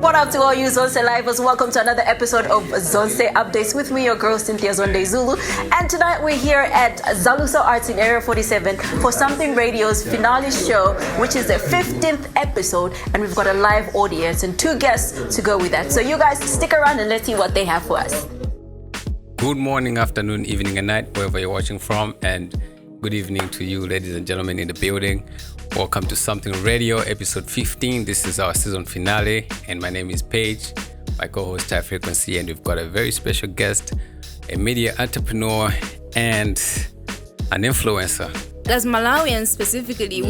What up to all you Zonse Livers? Welcome to another episode of Zonse Updates with me, your girl Cynthia Zonde Zulu. And tonight we're here at Zaluso Arts in Area 47 for Something Radio's finale show, which is the 15th episode. And we've got a live audience and two guests to go with that. So you guys stick around and let's see what they have for us. Good morning, afternoon, evening, and night, wherever you're watching from. And good evening to you, ladies and gentlemen in the building. Welcome to Something Radio, episode 15. This is our season finale, and my name is Paige, my co-host High Frequency, and we've got a very special guest, a media entrepreneur and an influencer. As Malawians specifically,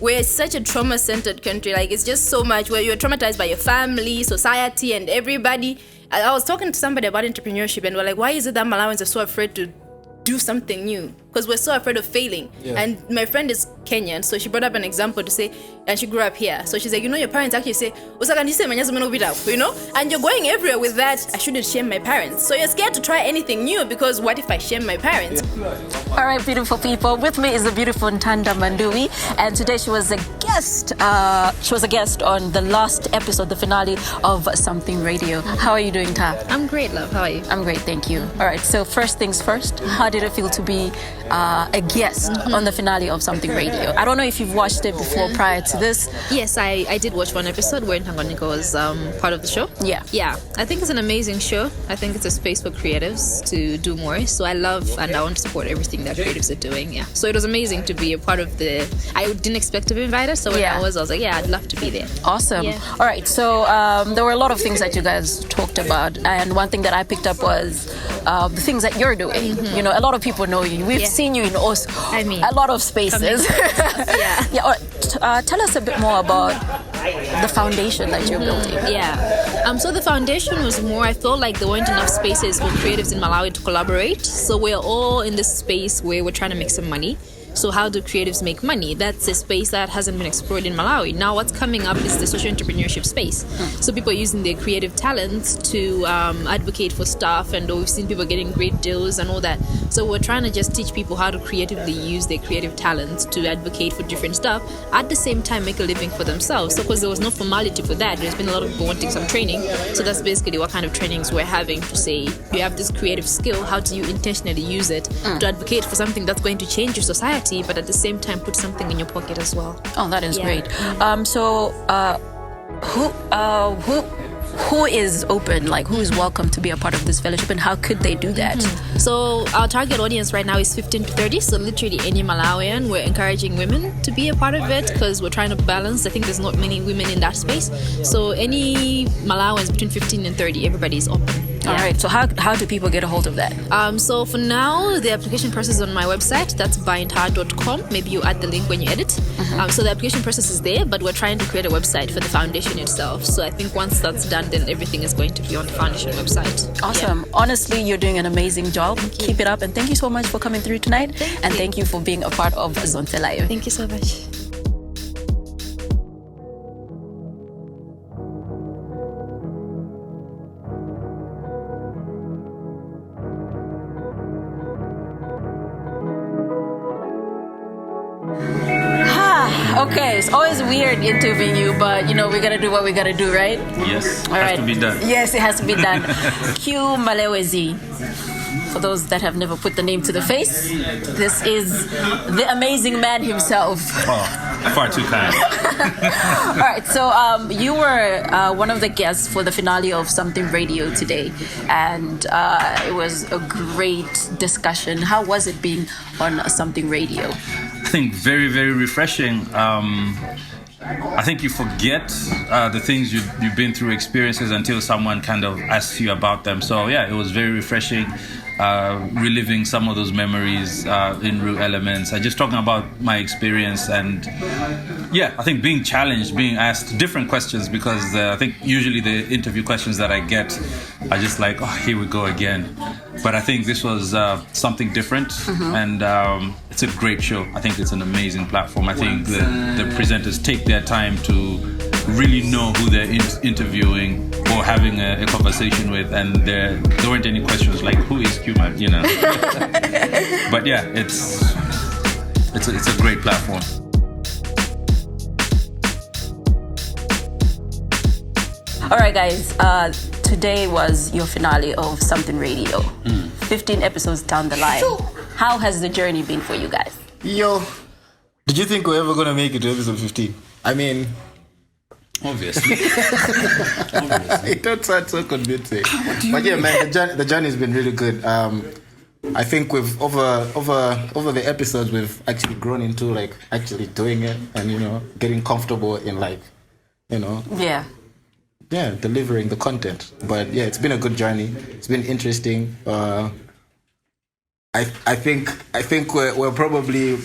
we're such a trauma-centered country. Like, it's just so much where you're traumatized by your family, society, and everybody. I was talking to somebody about entrepreneurship, and we're like, why is it that Malawians are so afraid to do something new? Because we're so afraid of failing. Yeah. And my friend is Kenyan, so she brought up an example to say, and she grew up here. So she's like, your parents actually say, you know, and you're going everywhere with that. I shouldn't shame my parents. So you're scared to try anything new because what if I shame my parents? Yeah. All right, beautiful people. With me is the beautiful Ntanda Mandui, and today she was a guest. She was a guest on the last episode, the finale of Something Radio. How are you doing, Ta? I'm great, love. How are you? I'm great, thank you. All right, so first things first, how did it feel to be a guest on the finale of Something Radio? I don't know if you've watched it before prior to this. Yes, I did watch one episode where Ntanganyika was part of the show. Yeah. I think it's an amazing show. I think it's a space for creatives to do more. So I love and I want to support everything that creatives are doing. Yeah. So it was amazing to be a part of the. I didn't expect to be invited. So when I was like, I'd love to be there. Awesome. Yeah. All right. So there were a lot of things that you guys talked about, and one thing that I picked up was the things that you're doing. Mm-hmm. You know, a lot of people know you. We've seen you in a lot of spaces. Tell us a bit more about the foundation that you're building. So the foundation was more, I felt like there weren't enough spaces for creatives in Malawi to collaborate. So we're all in this space where we're trying to make some money. So how do creatives make money? That's a space that hasn't been explored in Malawi. Now what's coming up is the social entrepreneurship space. So people are using their creative talents to advocate for stuff, and we've seen people getting great deals and all that. So we're trying to just teach people how to creatively use their creative talents to advocate for different stuff, at the same time make a living for themselves. So because there was no formality for that, there's been a lot of people wanting some training. So that's basically what kind of trainings we're having, to say, you have this creative skill, how do you intentionally use it to advocate for something that's going to change your society, but at the same time put something in your pocket as well. Oh, that is great. Who is open, like who is welcome to be a part of this fellowship, and how could they do that? So our target audience right now is 15 to 30, so literally any Malawian. We're encouraging women to be a part of it because we're trying to balance. I think there's not many women in that space, so any Malawians between 15 and 30, everybody is open. All right, so how do people get a hold of that? So for now, the application process is on my website. That's bindhard.com. Maybe you add the link when you edit. So the application process is there, but we're trying to create a website for the foundation itself. So I think once that's done, then everything is going to be on the foundation website. Awesome. Yeah. Honestly, you're doing an amazing job. Keep it up, and thank you so much for coming through tonight. Thank you for being a part of Zonse Live. Thank you so much. Okay, it's always weird interviewing you, but we gotta do what we gotta do, right? Yes, has to be done. Yes, it has to be done. Q Malewezi. For those that have never put the name to the face, this is the amazing man himself. Oh, far too kind. All right, so you were one of the guests for the finale of Something Radio today, and it was a great discussion. How was it being on Something Radio? I think very, very refreshing. I think you forget the things you've been through, experiences, until someone kind of asks you about them. So yeah, it was very refreshing. Reliving some of those memories in real elements. I just talking about my experience, and I think being challenged, being asked different questions, because I think usually the interview questions that I get are just like, oh, here we go again. But I think this was something different, and it's a great show. I think it's an amazing platform. I think the presenters take their time to really know who they're interviewing or having a conversation with, and there weren't any questions like, who is Kuma, But yeah, it's a great platform. All right, guys. Today was your finale of Something Radio. 15 episodes down the line. How has the journey been for you guys? Yo, did you think we're ever gonna make it to episode 15? I mean, Obviously. it don't sound so convincing. But yeah, man, the journey's been really good. I think we've over the episodes we've actually grown into like actually doing it and getting comfortable in like Yeah. delivering the content. But yeah, it's been a good journey. It's been interesting. I think we're probably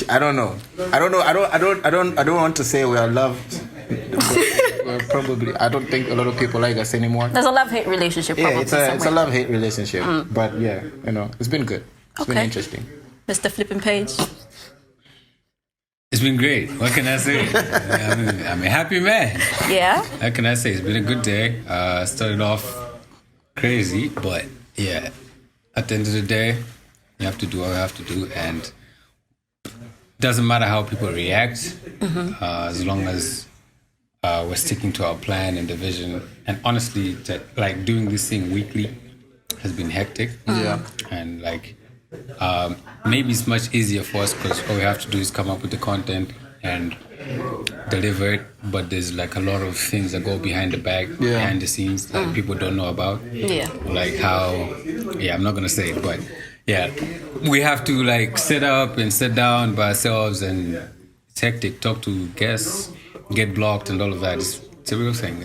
I don't know. I don't want to say we are loved. We're probably I don't think a lot of people like us anymore. There's a love-hate relationship. Yeah, Probably it's a love-hate relationship. But yeah, it's been good. It's been interesting. Mr. Flipping Page. It's been great. What can I say? I'm a happy man. Yeah. What can I say? It's been a good day. Started off crazy, but yeah, at the end of the day, you have to do what you have to do, and doesn't matter how people react, as long as we're sticking to our plan and the vision. And honestly, like doing this thing weekly has been hectic. Yeah. And like maybe it's much easier for us because all we have to do is come up with the content and deliver it. But there's like a lot of things that go behind the behind the scenes that people don't know about. Yeah. Like how, I'm not gonna say it, but yeah, we have to like sit up and sit down by ourselves, and it's hectic. Talk to guests, get blocked, and all of that. It's a real thing.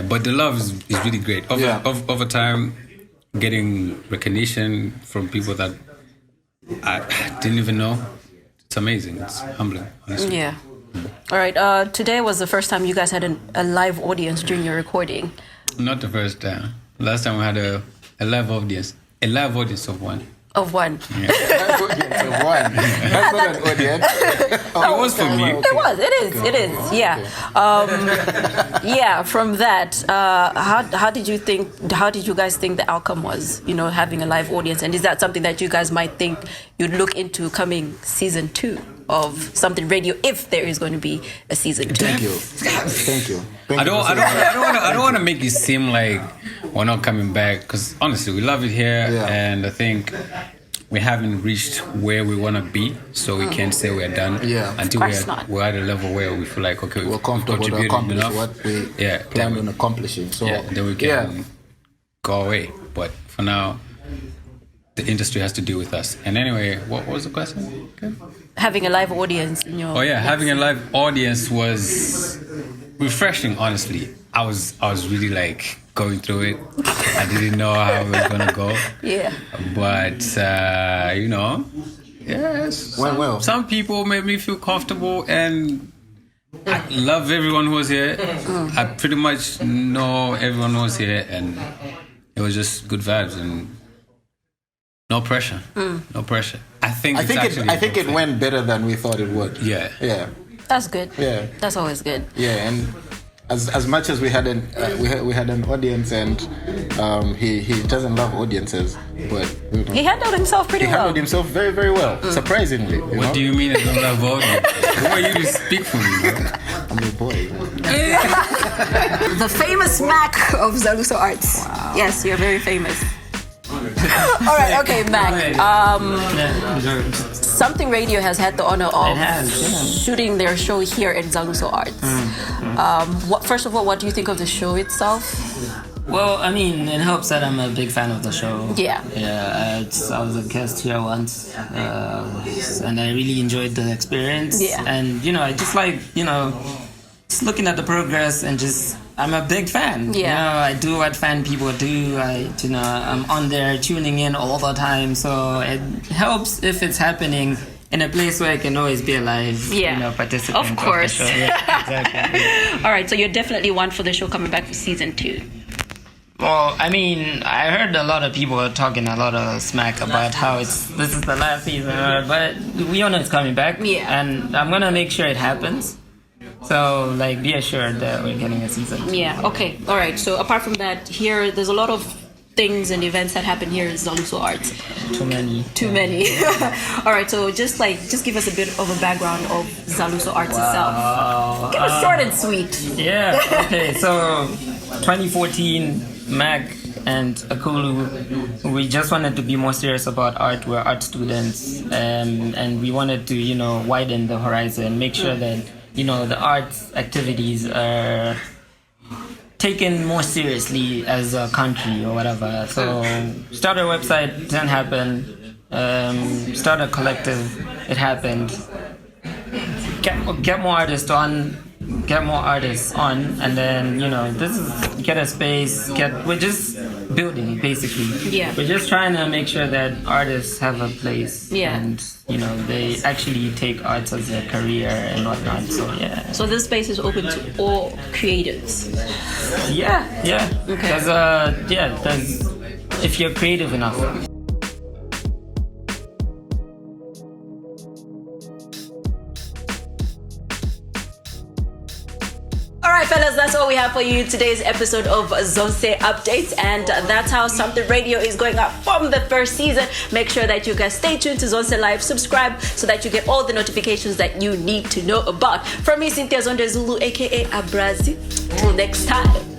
But the love is really great. Over time, getting recognition from people that I didn't even know. It's amazing. It's humbling, honestly. Yeah. All right. Today was the first time you guys had a live audience during your recording. Not the first time. Last time we had a live audience. A live audience of one. Of one. Yeah. That's not an audience. It was for me. It was. It is. Yeah. From that, how did you guys think the outcome was? Having a live audience, and is that something that you guys might think you'd look into coming season 2 of Something Radio, if there is going to be a season 2? Thank you. I don't want to make it seem like we're not coming back, because honestly, we love it here, and I think we haven't reached where we want to be, so we can't say we're done until we're at a level where we feel like, okay, we're comfortable to accomplish what we plan on accomplishing. So then we can go away. But for now, the industry has to deal with us. And anyway, what was the question? Okay. Having a live audience in your... having a live audience was refreshing, honestly. I was really like going through it. I didn't know how it was gonna go. Yeah. But yes. Went well. Some people made me feel comfortable, and I love everyone who was here. I pretty much know everyone who was here, and it was just good vibes and no pressure. No pressure. I think it went better than we thought it would. Yeah. That's good. Yeah. That's always good. Yeah, and as much as we had an audience, and he doesn't love audiences, but he handled himself pretty well. He handled himself very, very well, surprisingly. What do you mean I don't love audience? Who are you to speak for me, bro? I'm your boy. The famous Mac of Zonse Arts. Wow. Yes, you're very famous. All right, okay, Mac. Something Radio has had the honor of shooting their show here at Zonse Arts. First of all, what do you think of the show itself? Well, I mean, it helps that I'm a big fan of the show. Yeah. I was a guest here once, and I really enjoyed the experience. Yeah. And, I just like, just looking at the progress and just... I'm a big fan. Yeah. I do what fan people do. I'm on there tuning in all the time. So it helps if it's happening in a place where I can always be alive. Yeah. Participant. Of course. Of the show. Yeah, exactly. All right. So you're definitely one for the show coming back for season 2. Well, I mean, I heard a lot of people talking a lot of smack about how this is the last season, but we all know it's coming back. Yeah. And I'm gonna make sure it happens. So, be assured that we're getting a season. Yeah, okay. All right. So, apart from that, here, there's a lot of things and events that happen here in Zaluso Arts? Too many. Too many. All right, so just give us a bit of a background of Zaluso Arts itself. Give us short and sweet. Yeah. Okay. So 2014, Mac and Akulu, we just wanted to be more serious about art. We're art students, and we wanted to, widen the horizon, make sure that, the arts activities are taken more seriously as a country or whatever. So start a website, didn't happen. Start a collective, it happened. Get more artists on, and then this is get a space. We're just building basically. Yeah. We're just trying to make sure that artists have a place. Yeah. And they actually take arts as a career and whatnot. So yeah. So this space is open to all creatives. Yeah. Okay. There's if you're creative enough. Alright fellas, that's all we have for you in today's episode of Zonse Updates, and that's how Something Radio is going up from the first season. Make sure that you guys stay tuned to Zonse Live, subscribe so that you get all the notifications that you need to know about. From me, Cynthia Zonde Zulu, aka Abrazi. Till next time.